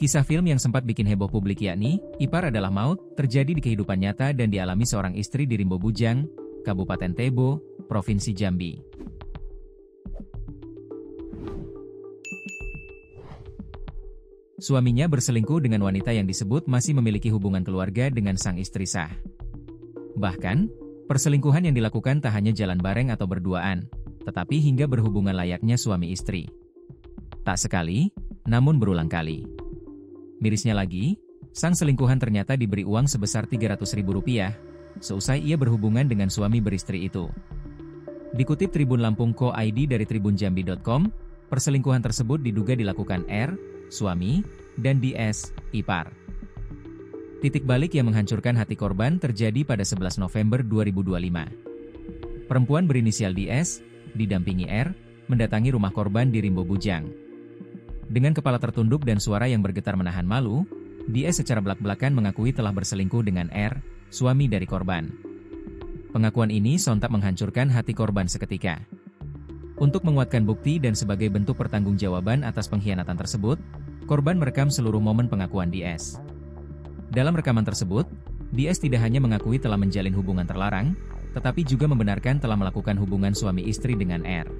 Kisah film yang sempat bikin heboh publik yakni, Ipar Adalah Maut, terjadi di kehidupan nyata dan dialami seorang istri di Rimbo Bujang, Kabupaten Tebo, Provinsi Jambi. Suaminya berselingkuh dengan wanita yang disebut masih memiliki hubungan keluarga dengan sang istri sah. Bahkan, perselingkuhan yang dilakukan tak hanya jalan bareng atau berduaan, tetapi hingga berhubungan layaknya suami istri. Tak sekali, namun berulang kali. Mirisnya lagi, sang selingkuhan ternyata diberi uang sebesar Rp300.000, seusai ia berhubungan dengan suami beristri itu. Dikutip Tribun Lampung.co.id dari tribunjambi.com, perselingkuhan tersebut diduga dilakukan R, suami, dan DS, ipar. Titik balik yang menghancurkan hati korban terjadi pada 11 November 2025. Perempuan berinisial DS, didampingi R, mendatangi rumah korban di Rimbo Bujang. Dengan kepala tertunduk dan suara yang bergetar menahan malu, DS secara belak-belakan mengakui telah berselingkuh dengan R, suami dari korban. Pengakuan ini sontak menghancurkan hati korban seketika. Untuk menguatkan bukti dan sebagai bentuk pertanggungjawaban atas pengkhianatan tersebut, korban merekam seluruh momen pengakuan DS. Dalam rekaman tersebut, DS tidak hanya mengakui telah menjalin hubungan terlarang, tetapi juga membenarkan telah melakukan hubungan suami istri dengan R.